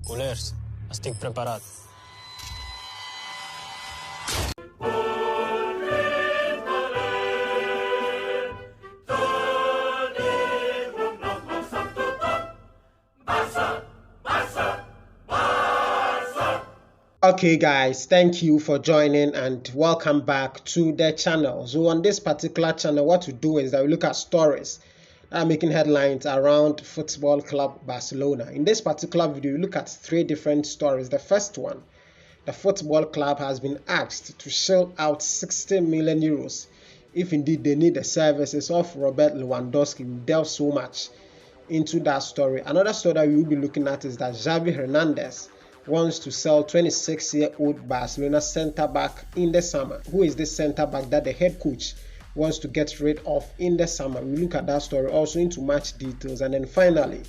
Goleiros, estic preparat. Okay guys, thank you for joining and welcome back to the channel. So on this particular channel, what we do is that we look at stories that are making headlines around football club Barcelona. In this particular video, we look at 3 different stories. The first one, the football club has been asked to shell out 60 million euros if indeed they need the services of Robert Lewandowski. We delve so much into that story. Another story that we will be looking at is that Xavi Hernandez wants to sell 26-year-old Barcelona centre-back in the summer. Who is this centre-back that the head coach wants to get rid of in the summer? We look at that story also into match details. And then finally,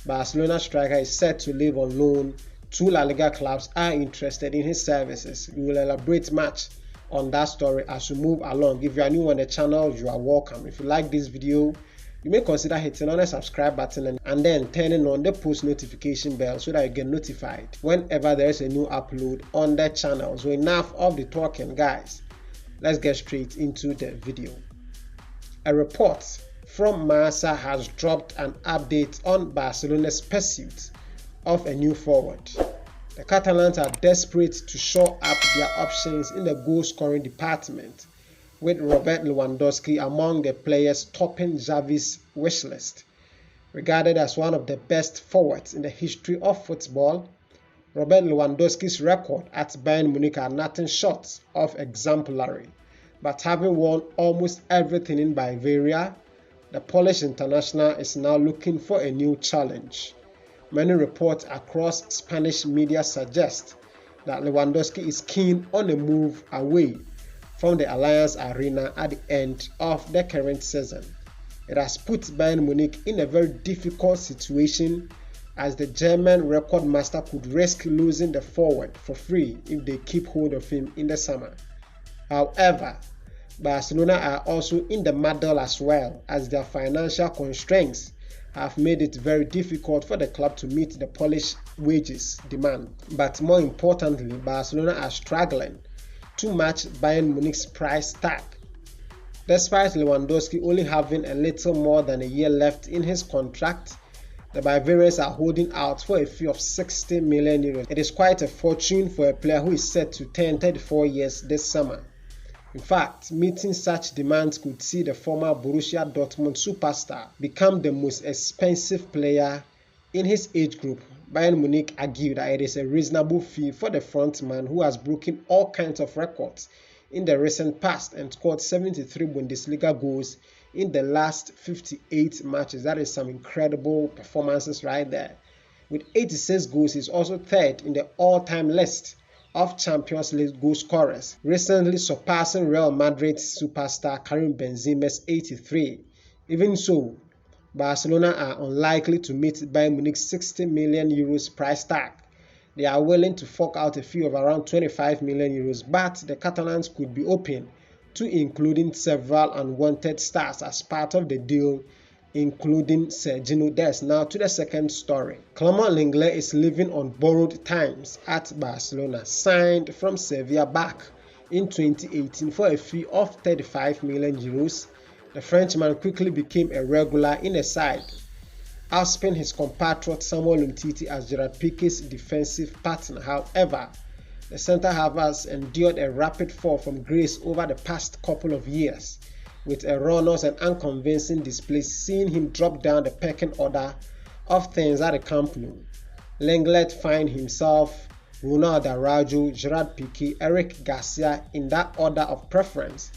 Barcelona striker is set to leave on loan. 2 La Liga clubs are interested in his services. We will elaborate much on that story as we move along. If you are new on the channel, you are welcome. If you like this video, you may consider hitting on the subscribe button and then turning on the post notification bell so that you get notified whenever there is a new upload on the channel. So enough of the talking, guys. Let's get straight into the video. A report from Marca has dropped an update on Barcelona's pursuit of a new forward. The Catalans are desperate to shore up their options in the goal-scoring department, with Robert Lewandowski among the players topping Xavi's wish list. Regarded as one of the best forwards in the history of football, Robert Lewandowski's record at Bayern Munich are nothing short of exemplary. But having won almost everything in Bavaria, the Polish international is now looking for a new challenge. Many reports across Spanish media suggest that Lewandowski is keen on a move away from the Allianz Arena at the end of the current season. It has put Bayern Munich in a very difficult situation, as the German record master could risk losing the forward for free if they keep hold of him in the summer. However, Barcelona are also in the muddle as well, as their financial constraints have made it very difficult for the club to meet the Polish wages demand. But more importantly, Barcelona are struggling to match Bayern Munich's price tag. Despite Lewandowski only having a little more than a year left in his contract, the Bavarians are holding out for a fee of 60 million euros. It is quite a fortune for a player who is set to turn 34 years this summer. In fact, meeting such demands could see the former Borussia Dortmund superstar become the most expensive player in his age group. Bayern Munich argued that it is a reasonable fee for the frontman who has broken all kinds of records in the recent past and scored 73 Bundesliga goals in the last 58 matches. That is some incredible performances right there. With 86 goals, he's also third in the all-time list of Champions League goal scorers, recently surpassing Real Madrid's superstar Karim Benzema's 83. Even so, Barcelona are unlikely to meet Bayern Munich's 60 million euros price tag. They are willing to fork out a fee of around 25 million euros, but the Catalans could be open to including several unwanted stars as part of the deal, including Serginho Dest. Now to the second story. Lenglet is living on borrowed times at Barcelona, signed from Sevilla back in 2018 for a fee of 35 million euros. The Frenchman quickly became a regular in the side, ousting his compatriot Samuel Umtiti as Gerard Piqué's defensive partner. However, the centre-half has endured a rapid fall from grace over the past couple of years, with erroneous and unconvincing displays seeing him drop down the pecking order of things at the Camp Nou. Lenglet finds himself Ronald Araujo, Gerard Piqué, Eric Garcia in that order of preference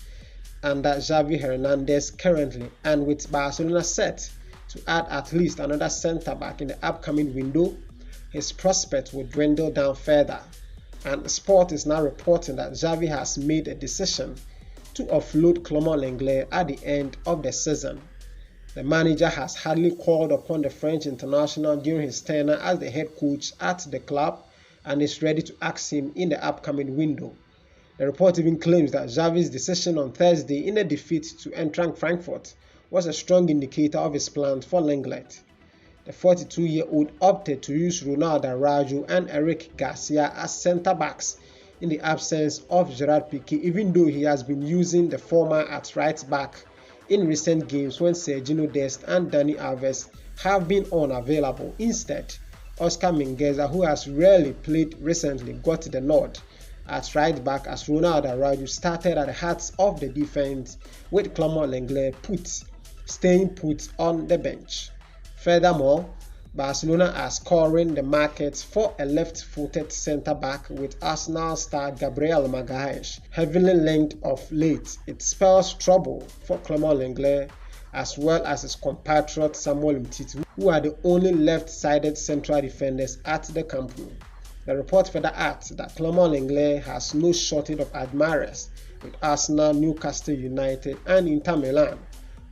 under Xavi Hernandez currently, and with Barcelona set to add at least another centre-back in the upcoming window, his prospects will dwindle down further. And Sport is now reporting that Xavi has made a decision to offload Lenglet at the end of the season. The manager has hardly called upon the French international during his tenure as the head coach at the club and is ready to axe him in the upcoming window. The report even claims that Xavi's decision on Thursday in a defeat to Eintracht Frankfurt was a strong indicator of his plans for Lenglet. The 42-year-old opted to use Ronald Araujo and Eric Garcia as centre-backs in the absence of Gerard Piqué, even though he has been using the former at right-back in recent games when Sergio Dest and Dani Alves have been unavailable. Instead, Oscar Mingueza, who has rarely played recently, got the nod at right-back as Ronald Araujo started at the heart of the defense, with Clement Lenglet staying put on the bench. Furthermore, Barcelona are scoring the market for a left-footed centre-back, with Arsenal star Gabriel Magalhaes heavily linked of late. It spells trouble for Clement Lenglet as well as his compatriot Samuel Umtiti, who are the only left-sided central defenders at the Camp Nou. The report further adds that Clement Lenglet has no shortage of admirers, with Arsenal, Newcastle United and Inter Milan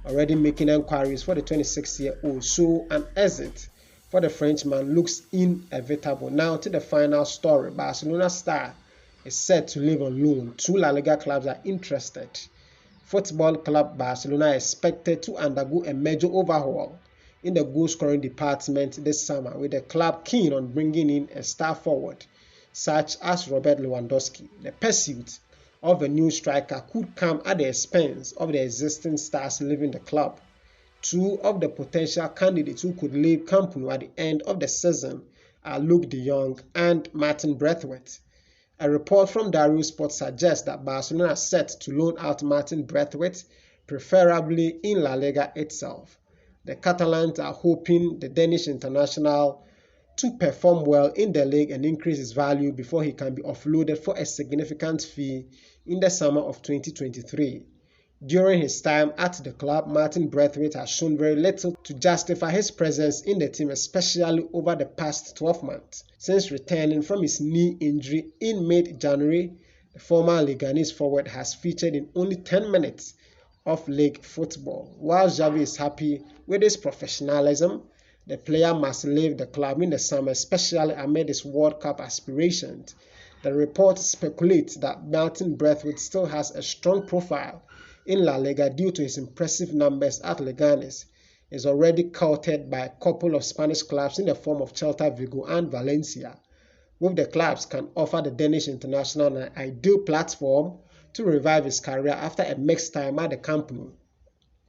already making enquiries for the 26-year-old, so an exit for the Frenchman looks inevitable. Now to the final story. Barcelona star is set to leave on loan. 2 La Liga clubs are interested. Football Club Barcelona is expected to undergo a major overhaul in the goal-scoring department this summer, with the club keen on bringing in a star forward such as Robert Lewandowski. The pursuit of a new striker could come at the expense of the existing stars leaving the club. 2 of the potential candidates who could leave Camp Nou at the end of the season are Luke de Jong and Martin Braithwaite. A report from Dario Sport suggests that Barcelona are set to loan out Martin Braithwaite, preferably in La Liga itself. The Catalans are hoping the Danish international to perform well in the league and increase his value before he can be offloaded for a significant fee in the summer of 2023. During his time at the club, Martin Braithwaite has shown very little to justify his presence in the team, especially over the past 12 months. Since returning from his knee injury in mid-January, the former Leganese forward has featured in only 10 minutes of league football. While Xavi is happy with his professionalism, the player must leave the club in the summer, especially amid his World Cup aspirations. The report speculates that Martin Braithwaite still has a strong profile in La Liga due to his impressive numbers at Leganés. He is already courted by a couple of Spanish clubs in the form of Celta Vigo and Valencia. Both the clubs can offer the Danish international an ideal platform to revive his career after a mixed time at the Camp Nou.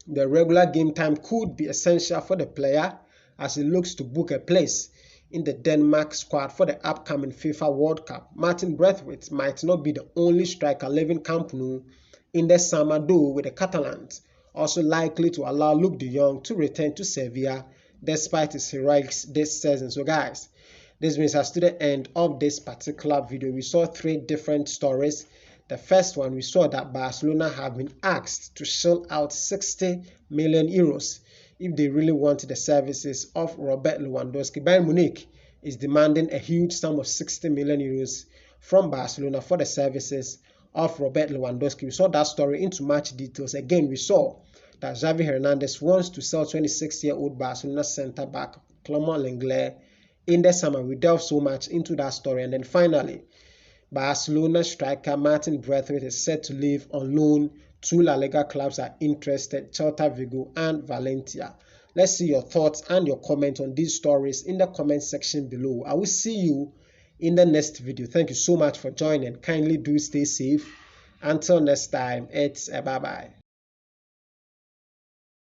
The regular game time could be essential for the player as he looks to book a place in the Denmark squad for the upcoming FIFA World Cup. Martin Braithwaite might not be the only striker leaving Camp Nou in the summer, though, with the Catalans also likely to allow Luke de Jong to return to Sevilla despite his heroics this season. So guys, this brings us to the end of this particular video. We saw 3 different stories. The first one, we saw that Barcelona have been asked to shell out 60 million euros if they really want the services of Robert Lewandowski. Bayern Munich is demanding a huge sum of 60 million euros from Barcelona for the services of Robert Lewandowski. We saw that story into much details. Again, we saw that Xavi Hernandez wants to sell 26-year-old Barcelona centre-back Clement Lenglet in the summer. We delved so much into that story. And then finally, Barcelona striker Martin Braithwaite is set to leave on loan. 2 La Liga clubs are interested, Celta Vigo and Valencia. Let's see your thoughts and your comments on these stories in the comment section below. I will see you in the next video. Thank you so much for joining. Kindly do stay safe. Until next time, it's a bye-bye.